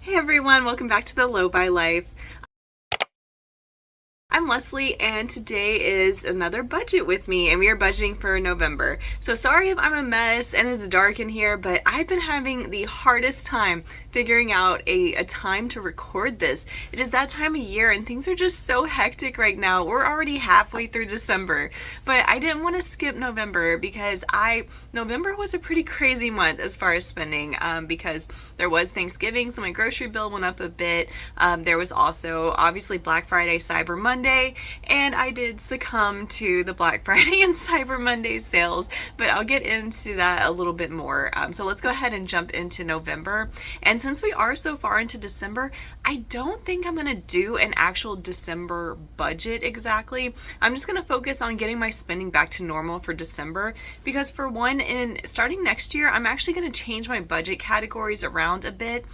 Hey everyone, welcome back to the Low Buy Life. I'm Leslie and today is another budget with me and we are budgeting for November. So sorry if I'm a mess and it's dark in here, but I've been having the hardest time figuring out a time to record this. It is that time of year and things are just so hectic right now. We're already halfway through December, but I didn't want to skip November because November was a pretty crazy month as far as spending because there was Thanksgiving, so my grocery bill went up a bit. There was also obviously Black Friday, Cyber Monday, and I did succumb to the Black Friday and Cyber Monday sales, but I'll get into that a little bit more. So let's go ahead and jump into November. And since we are so far into December, I don't think I'm gonna do an actual December budget exactly. I'm just gonna focus on getting my spending back to normal for December because for one, in starting next year, I'm actually gonna change my budget categories around a bit.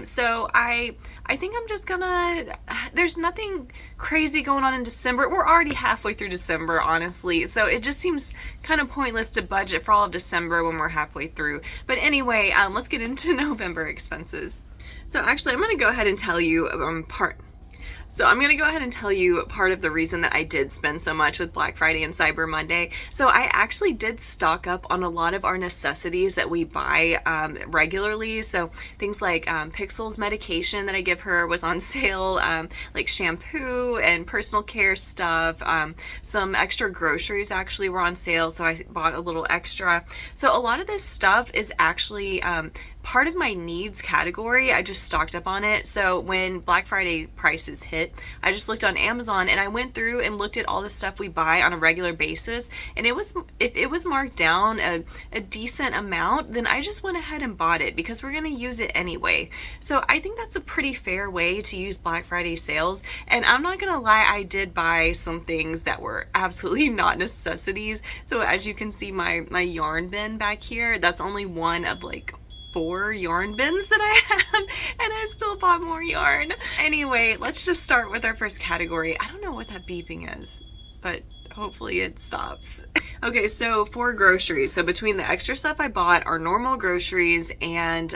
So I think I'm just gonna, there's nothing crazy going on in December. We're already halfway through December, honestly. So it just seems kind of pointless to budget for all of December when we're halfway through. But anyway, let's get into November expenses. So actually, I'm gonna go ahead and tell you part of the reason that I did spend so much with Black Friday and Cyber Monday. So I actually did stock up on a lot of our necessities that we buy regularly. So things like Pixel's medication that I give her was on sale, like shampoo and personal care stuff. Some extra groceries actually were on sale, so I bought a little extra. So a lot of this stuff is actually part of my needs category. I just stocked up on it. So when Black Friday prices hit, I just looked on Amazon and I went through and looked at all the stuff we buy on a regular basis. And if it was marked down a decent amount, then I just went ahead and bought it because we're gonna use it anyway. So I think that's a pretty fair way to use Black Friday sales. And I'm not gonna lie, I did buy some things that were absolutely not necessities. So as you can see, my yarn bin back here, that's only one of like 4 yarn bins that I have, and I still bought more yarn. Anyway, let's just start with our first category. I don't know what that beeping is, but hopefully it stops. Okay, so for groceries, so between the extra stuff I bought, our normal groceries, and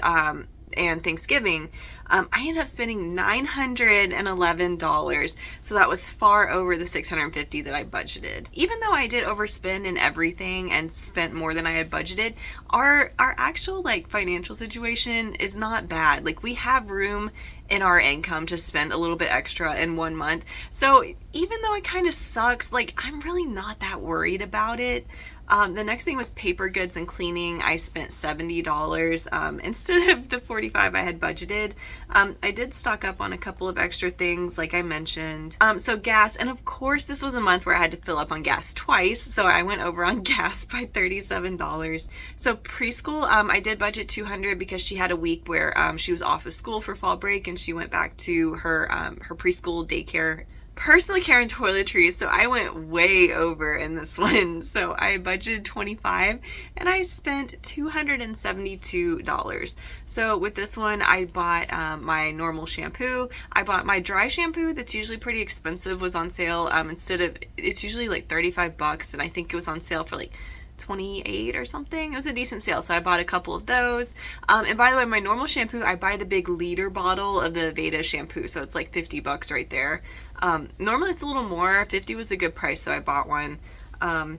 Thanksgiving, I ended up spending $911. So that was far over the $650 that I budgeted. Even though I did overspend in everything and spent more than I had budgeted, our actual like financial situation is not bad. Like we have room in our income to spend a little bit extra in 1 month. So even though it kind of sucks, like I'm really not that worried about it. The next thing was paper goods and cleaning. I spent $70 instead of the $45 I had budgeted. I did stock up on a couple of extra things like I mentioned. So gas, and of course this was a month where I had to fill up on gas twice, so I went over on gas by $37. So preschool, I did budget $200 because she had a week where she was off of school for fall break and she went back to her preschool daycare. Personal care and toiletries, so I went way over in this one. So I budgeted $25 and I spent $272. So with this one, I bought my normal shampoo. I bought my dry shampoo that's usually pretty expensive, was on sale. It's usually like $35 and I think it was on sale for like 28 or something. It was a decent sale, so I bought a couple of those. And by the way, my normal shampoo, I buy the big liter bottle of the Veda shampoo, so it's like $50 right there. Normally it's a little more. 50 was a good price, so I bought one. I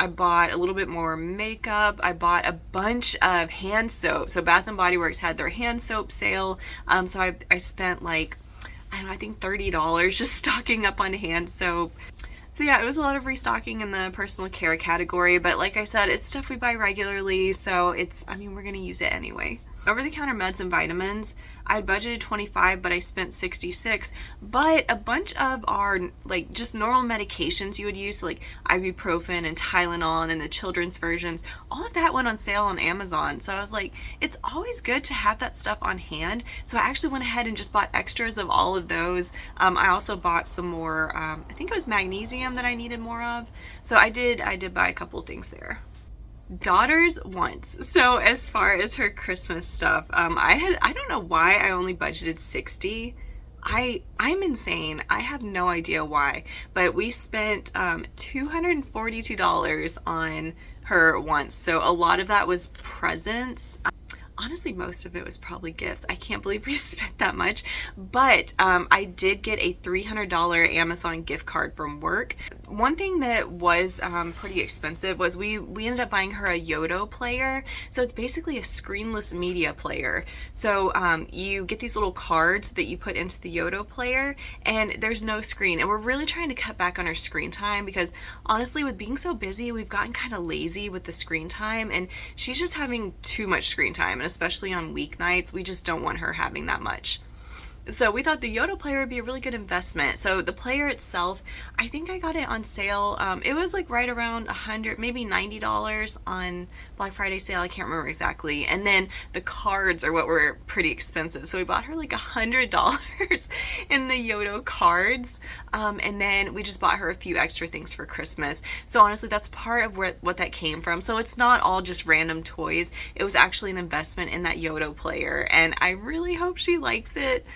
bought a little bit more makeup. I bought a bunch of hand soap. So Bath and Body Works had their hand soap sale. So I spent like, I don't know, I think $30 just stocking up on hand soap. So yeah, it was a lot of restocking in the personal care category, but like I said, it's stuff we buy regularly, so we're gonna use it anyway. Over-the-counter meds and vitamins, I had budgeted $25, but I spent $66. But a bunch of our like just normal medications you would use, so like ibuprofen and Tylenol and then the children's versions, all of that went on sale on Amazon. So I was like, it's always good to have that stuff on hand. So I actually went ahead and just bought extras of all of those. I also bought some more, I think it was magnesium that I needed more of. So I did buy a couple of things there. Daughter's wants. So as far as her Christmas stuff, I don't know why I only budgeted $60. I'm insane. I have no idea why, but we spent $242 on her wants. So a lot of that was presents. honestly, most of it was probably gifts. I can't believe we spent that much, but I did get a $300 Amazon gift card from work. One thing that was pretty expensive was we ended up buying her a Yodo player. So it's basically a screenless media player. So you get these little cards that you put into the Yodo player, and there's no screen. And we're really trying to cut back on our screen time because honestly, with being so busy, we've gotten kind of lazy with the screen time, and she's just having too much screen time, and especially on weeknights, we just don't want her having that much. So we thought the Yoda player would be a really good investment. So the player itself, I think I got it on sale. It was like right around $100, maybe $90 on Black Friday sale. I can't remember exactly. And then the cards are what were pretty expensive. So we bought her like $100 in the Yoda cards. And then we just bought her a few extra things for Christmas. So honestly, that's part of what that came from. So it's not all just random toys. It was actually an investment in that Yoda player. And I really hope she likes it.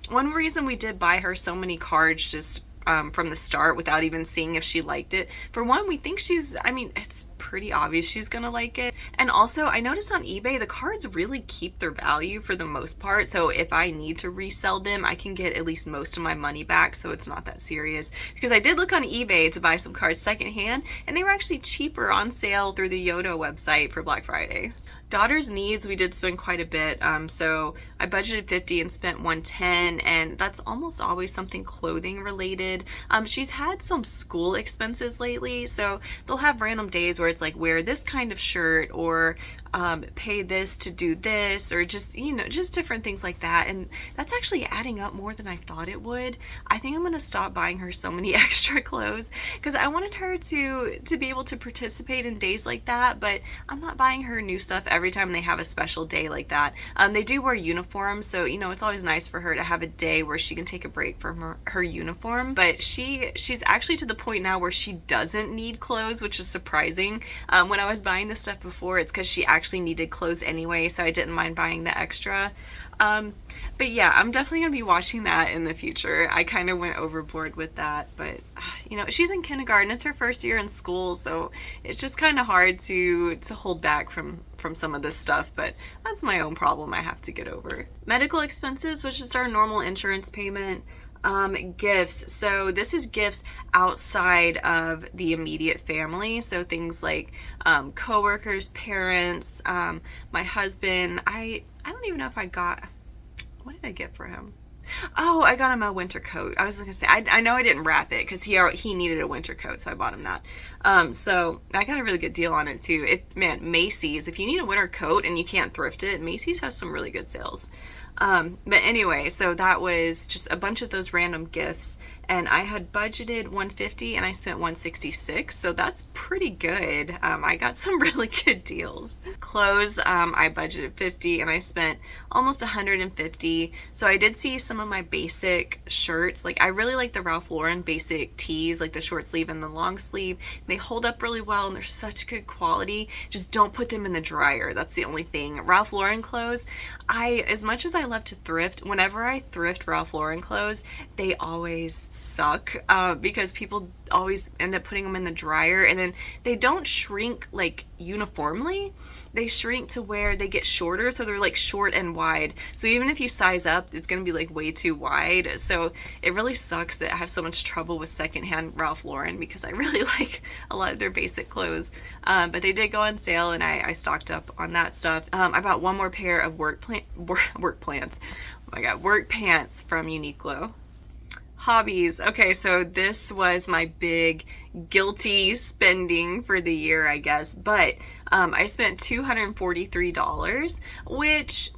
One reason we did buy her so many cards just from the start without even seeing if she liked it, for one, we think it's pretty obvious she's gonna like it. And also, I noticed on eBay, the cards really keep their value for the most part. So if I need to resell them, I can get at least most of my money back. So it's not that serious, because I did look on eBay to buy some cards secondhand, and they were actually cheaper on sale through the Yodo website for Black Friday. Daughter's needs, we did spend quite a bit. So I budgeted 50 and spent 110, and that's almost always something clothing related. She's had some school expenses lately, so they'll have random days where it's like, wear this kind of shirt, or pay this to do this, or just, just different things like that. And that's actually adding up more than I thought it would. I think I'm gonna stop buying her so many extra clothes, because I wanted her to be able to participate in days like that, but I'm not buying her new stuff every time they have a special day like that. They do wear uniforms, so it's always nice for her to have a day where she can take a break from her uniform. But she's actually to the point now where she doesn't need clothes, which is surprising. When I was buying this stuff before, it's because she actually needed clothes anyway, so I didn't mind buying the extra. But yeah, I'm definitely gonna be watching that in the future. I kind of went overboard with that, but she's in kindergarten. It's her first year in school, so it's just kind of hard to hold back from some of this stuff, but that's my own problem I have to get over. Medical expenses, which is our normal insurance payment. Gifts. So this is gifts outside of the immediate family. So things like coworkers, parents, my husband. I don't even know if what did I get for him? Oh, I got him a winter coat. I was gonna say, I know I didn't wrap it because he needed a winter coat, so I bought him that. So I got a really good deal on it too. Macy's, if you need a winter coat and you can't thrift it, Macy's has some really good sales. But anyway, so that was just a bunch of those random gifts, and I had budgeted 150 and I spent 166, so that's pretty good. I got some really good deals. Clothes, I budgeted 50 and I spent almost 150. So I did see some of my basic shirts. Like, I really like the Ralph Lauren basic tees, like the short sleeve and the long sleeve. They hold up really well and they're such good quality. Just don't put them in the dryer. That's the only thing. Ralph Lauren clothes, as much as I love to thrift, whenever I thrift Ralph Lauren clothes, they always suck because people always end up putting them in the dryer, and then they don't shrink like uniformly. They shrink to where they get shorter, so they're like short and wide. So even if you size up, it's gonna be like way too wide. So it really sucks that I have so much trouble with secondhand Ralph Lauren, because I really like a lot of their basic clothes. But they did go on sale, and I stocked up on that stuff. I bought one more pair of work pants from Uniqlo. Hobbies. Okay, so this was my big guilty spending for the year, I guess. But I spent $243, which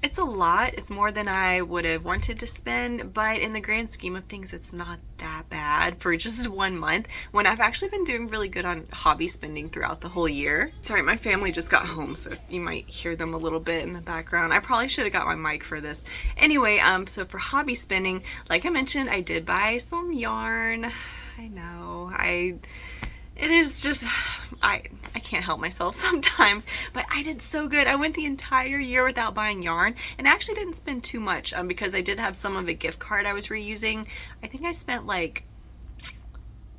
it's a lot. It's more than I would have wanted to spend, but in the grand scheme of things, it's not that bad for just 1 month, when I've actually been doing really good on hobby spending throughout the whole year. Sorry, my family just got home, so you might hear them a little bit in the background. I probably should have got my mic for this. Anyway, so for hobby spending, like I mentioned, I did buy some yarn. I know, it is just, I can't help myself sometimes, but I did so good. I went the entire year without buying yarn, and I actually didn't spend too much because I did have some of a gift card I was reusing. I think I spent like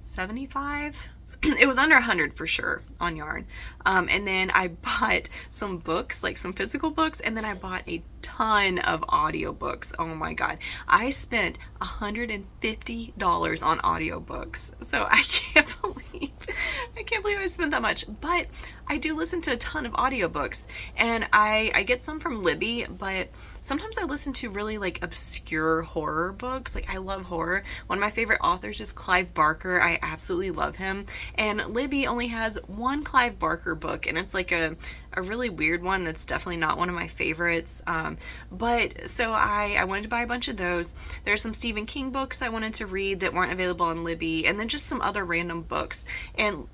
$75. it was under 100 for sure on yarn. And then I bought some books, like some physical books, and then I bought a ton of audiobooks. Oh my god, I spent $150 on audiobooks. So I can't believe I spent that much. But I do listen to a ton of audiobooks, and I get some from Libby, but sometimes I listen to really like obscure horror books. Like, I love horror. One of my favorite authors is Clive Barker. I absolutely love him. And Libby only has one Clive Barker book, and it's like a really weird one that's definitely not one of my favorites. But so I wanted to buy a bunch of those. There's some Stephen King books I wanted to read that weren't available on Libby, and then just some other random books. And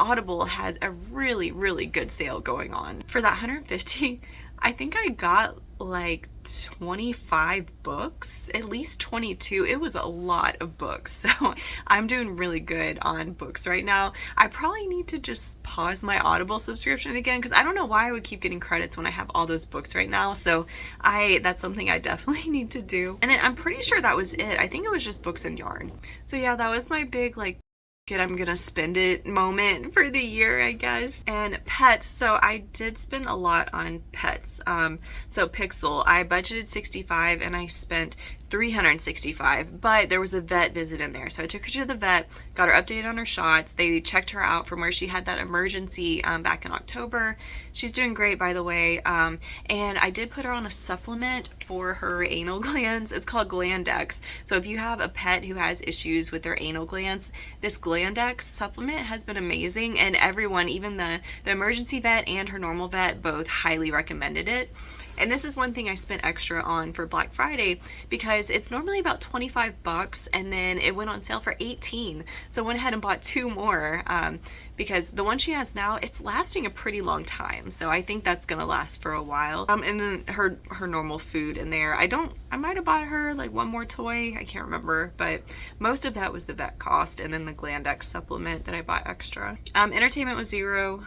Audible had a really, really good sale going on. For that 150, I think I got like 25 books, at least 22. It was a lot of books. So I'm doing really good on books right now. I probably need to just pause my Audible subscription again, because I don't know why I would keep getting credits when I have all those books right now. So that's something I definitely need to do. And then I'm pretty sure that was it. I think it was just books and yarn. So yeah, that was my big like I'm gonna spend it moment for the year, I guess. And pets, so I did spend a lot on pets. So Pixel, I budgeted 65 and I spent 365, but there was a vet visit in there. So I took her to the vet, got her updated on her shots. They checked her out from where she had that emergency back in October. She's doing great, by the way. And I did put her on a supplement for her anal glands. It's called Glandex. So if you have a pet who has issues with their anal glands, this Glandex supplement has been amazing, and everyone, even the emergency vet and her normal vet, both highly recommended it. And this is one thing I spent extra on for Black Friday, because it's normally about 25 bucks, and then it went on sale for 18. So I went ahead and bought two more, because the one she has now, it's lasting a pretty long time. So I think that's gonna last for a while. And then her normal food in there. I might have bought her like one more toy, I can't remember, but most of that was the vet cost, and then the Glandex supplement that I bought extra. Entertainment was $0.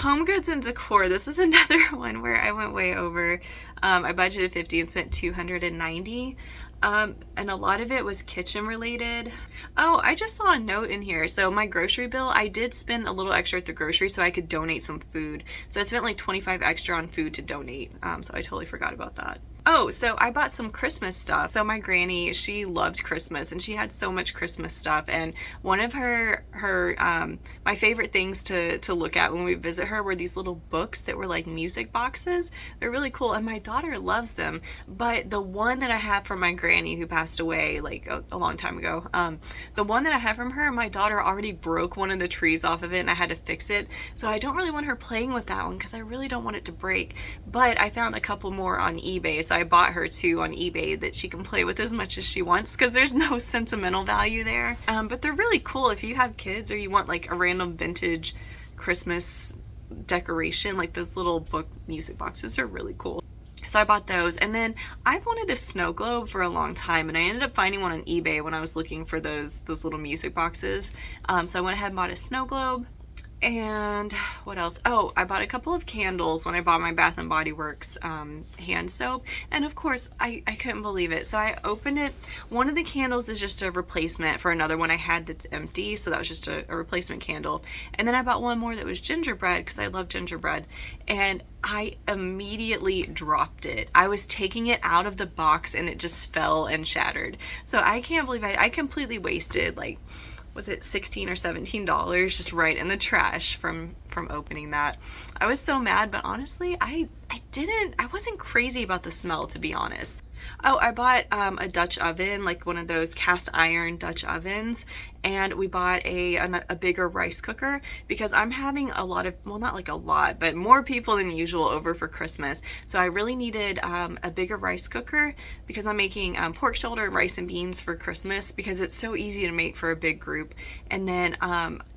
Home goods and decor. This is another one where I went way over. I budgeted 50 and spent 290. And a lot of it was kitchen related. Oh, I just saw a note in here. So my grocery bill, I did spend a little extra at the grocery so I could donate some food. So I spent like 25 extra on food to donate. So I totally forgot about that. Oh, so I bought some Christmas stuff. So my granny, she loved Christmas, and she had so much Christmas stuff. And one of my favorite things to look at when we visit her were these little books that were like music boxes. They're really cool, and my daughter loves them. But the one that I have from my granny, who passed away like a long time ago, the one that I have from her, my daughter already broke one of the trees off of it, and I had to fix it. So I don't really want her playing with that one, because I really don't want it to break. But I found a couple more on eBay, so I bought her two on eBay that she can play with as much as she wants, because there's no sentimental value there. But they're really cool if you have kids or you want like a random vintage Christmas decoration. Like, those little book music boxes are really cool. So I bought those. And then I've wanted a snow globe for a long time, and I ended up finding one on eBay when I was looking for those little music boxes. So I went ahead and bought a snow globe. And what else? Oh, I bought a couple of candles when I bought my Bath and Body Works hand soap. And of course, I couldn't believe it. So I opened it. One of the candles is just a replacement for another one I had that's empty. So that was just a replacement candle. And then I bought one more that was gingerbread, because I love gingerbread. And I immediately dropped it. I was taking it out of the box and it just fell and shattered. So I can't believe I completely wasted, like, was it $16 or $17 just right in the trash from opening that. I was so mad, but honestly, I wasn't crazy about the smell, to be honest. Oh, I bought a Dutch oven, like one of those cast iron Dutch ovens, and we bought a bigger rice cooker, because I'm having a lot of, well, not like a lot, but more people than usual over for Christmas. So I really needed a bigger rice cooker, because I'm making pork shoulder, rice and beans for Christmas, because it's so easy to make for a big group. And then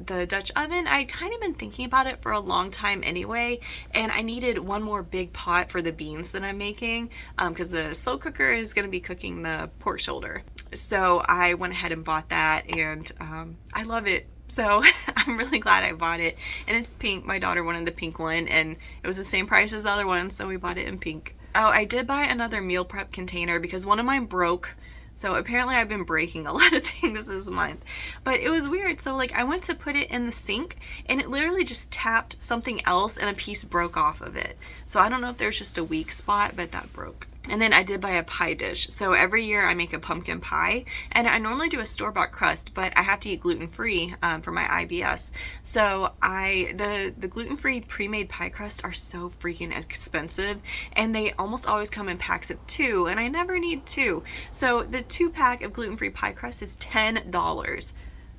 the Dutch oven, I'd kind of been thinking about it for a long time anyway, and I needed one more big pot for the beans that I'm making, because the slow cooker is going to be cooking the pork shoulder. So I went ahead and bought that, and I love it. So I'm really glad I bought it. And it's pink. My daughter wanted the pink one, and it was the same price as the other one, so we bought it in pink. Oh, I did buy another meal prep container, because one of mine broke So apparently I've been breaking a lot of things this month, but it was weird. So like I went to put it in the sink and it literally just tapped something else and a piece broke off of it. So I don't know if there's just a weak spot, but that broke. And then I did buy a pie dish. So every year I make a pumpkin pie, and I normally do a store-bought crust, but I have to eat gluten-free for my IBS. So the gluten-free pre-made pie crusts are so freaking expensive, and they almost always come in packs of 2, and I never need 2. So the 2-pack of gluten-free pie crust is $10.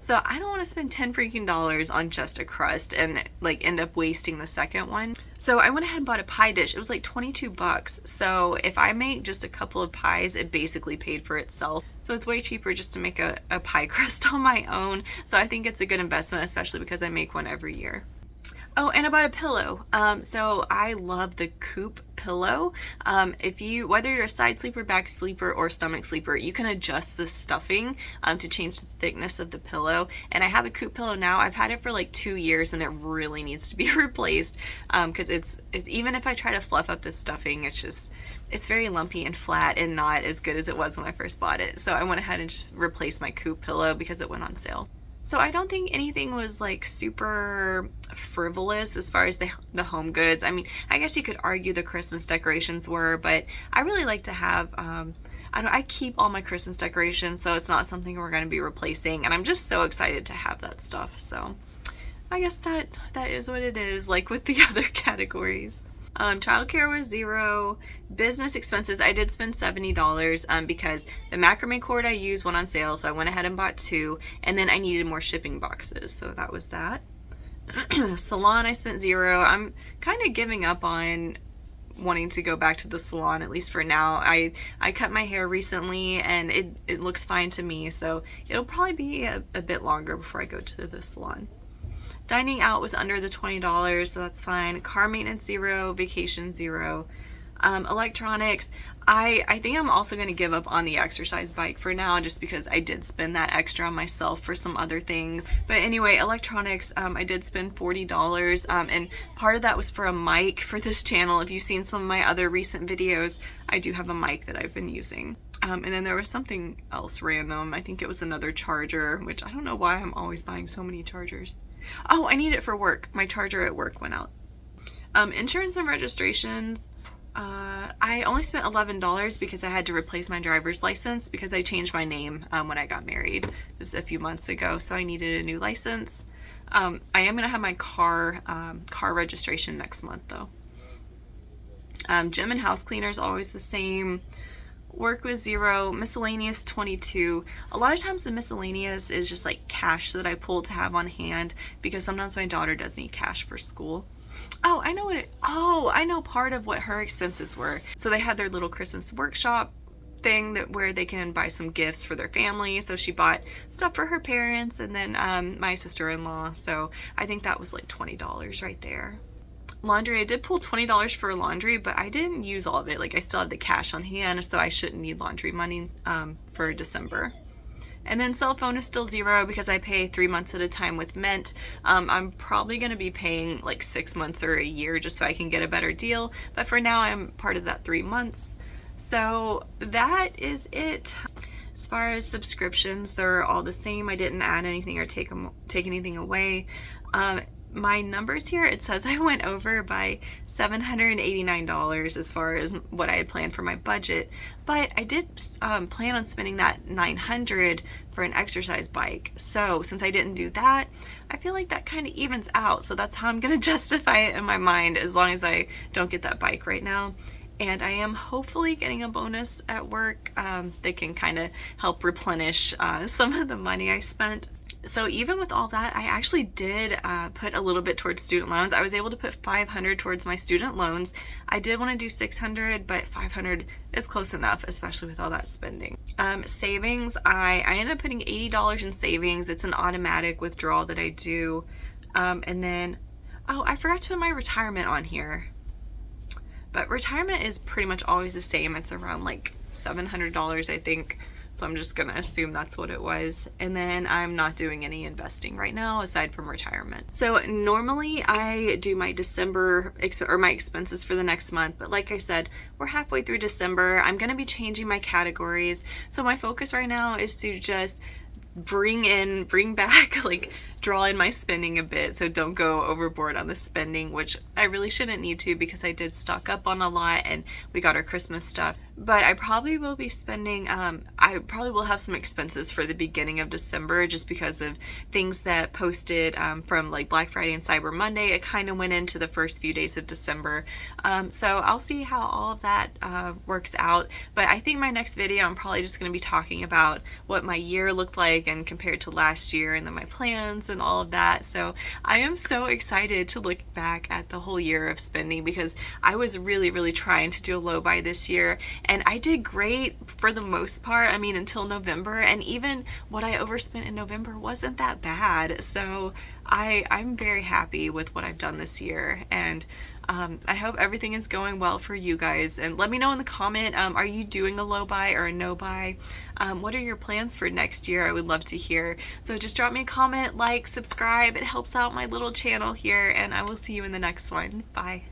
So I don't want to spend 10 freaking dollars on just a crust and like end up wasting the second one. So I went ahead and bought a pie dish. It was like 22 bucks. So if I make just a couple of pies, it basically paid for itself. So it's way cheaper just to make a pie crust on my own. So I think it's a good investment, especially because I make one every year. Oh, and I bought a pillow. So I love the Coop pillow. Whether you're a side sleeper, back sleeper, or stomach sleeper, you can adjust the stuffing to change the thickness of the pillow. And I have a Coop pillow now. I've had it for like 2 years and it really needs to be replaced because it's even if I try to fluff up the stuffing, it's very lumpy and flat and not as good as it was when I first bought it. So I went ahead and just replaced my Coop pillow because it went on sale. So I don't think anything was like super frivolous as far as the home goods. I mean, I guess you could argue the Christmas decorations were, but I really like to have, I keep all my Christmas decorations, so it's not something we're going to be replacing. And I'm just so excited to have that stuff. So I guess that is what it is, like with the other categories. Childcare was $0. Business expenses, I did spend $70 because the macrame cord I used went on sale, so I went ahead and bought 2, and then I needed more shipping boxes, so that was that. Salon, I spent $0. I'm kind of giving up on wanting to go back to the salon, at least for now. I cut my hair recently and it looks fine to me, so it'll probably be a bit longer before I go to the salon. Dining out was under the $20, so that's fine. Car maintenance, $0. Vacation, $0. Electronics, I think I'm also going to give up on the exercise bike for now, just because I did spend that extra on myself for some other things. But anyway, electronics, I did spend $40, and part of that was for a mic for this channel. If you've seen some of my other recent videos, I do have a mic that I've been using. And then there was something else random. I think it was another charger, which I don't know why I'm always buying so many chargers. Oh, I need it for work. My charger at work went out. Insurance and registrations. I only spent $11 because I had to replace my driver's license because I changed my name when I got married just a few months ago, so I needed a new license. I am going to have my car registration next month though. Gym and house cleaner is always the same. Work was $0. Miscellaneous, $22. A lot of times the miscellaneous is just like cash that I pull to have on hand because sometimes my daughter does need cash for school. Oh, I know part of what her expenses were. So they had their little Christmas workshop thing where they can buy some gifts for their family. So she bought stuff for her parents and then my sister-in-law. So I think that was like $20 right there. Laundry, I did pull $20 for laundry, but I didn't use all of it. Like I still had the cash on hand, so I shouldn't need laundry money for December. And then cell phone is still $0 because I pay 3 months at a time with Mint. I'm probably going to be paying like 6 months or a year just so I can get a better deal. But for now, I'm part of that 3 months. So that is it. As far as subscriptions, they're all the same. I didn't add anything or take anything away. My numbers here, it says I went over by $789 as far as what I had planned for my budget, but I did plan on spending that $900 for an exercise bike. So since I didn't do that, I feel like that kind of evens out. So that's how I'm going to justify it in my mind, as long as I don't get that bike right now. And I am hopefully getting a bonus at work that can kind of help replenish some of the money I spent. So even with all that, I actually did put a little bit towards student loans. I was able to put $500 towards my student loans. I did want to do $600, but $500 is close enough, especially with all that spending. Savings, I ended up putting $80 in savings. It's an automatic withdrawal that I do. And then, oh, I forgot to put my retirement on here. But retirement is pretty much always the same. It's around like $700, I think, so I'm just gonna assume that's what it was. And then I'm not doing any investing right now aside from retirement. So normally I do my December or my expenses for the next month, but like I said, we're halfway through December. I'm gonna be changing my categories. So my focus right now is to just bring back, like, draw in my spending a bit, so don't go overboard on the spending, which I really shouldn't need to because I did stock up on a lot and we got our Christmas stuff. But I probably will be spending, I probably will have some expenses for the beginning of December just because of things that posted from like Black Friday and Cyber Monday. It kind of went into the first few days of December. So I'll see how all of that works out. But I think my next video, I'm probably just going to be talking about what my year looked like and compared to last year, and then my plans and all of that. So I am so excited to look back at the whole year of spending because I was really trying to do a low buy this year, and I did great for the most part. I mean, until November, and even what I overspent in November wasn't that bad. So I'm very happy with what I've done this year, and I hope everything is going well for you guys. And let me know in the comment, are you doing a low buy or a no buy? What are your plans for next year? I would love to hear. So just drop me a comment, like, subscribe. It helps out my little channel here, and I will see you in the next one. Bye.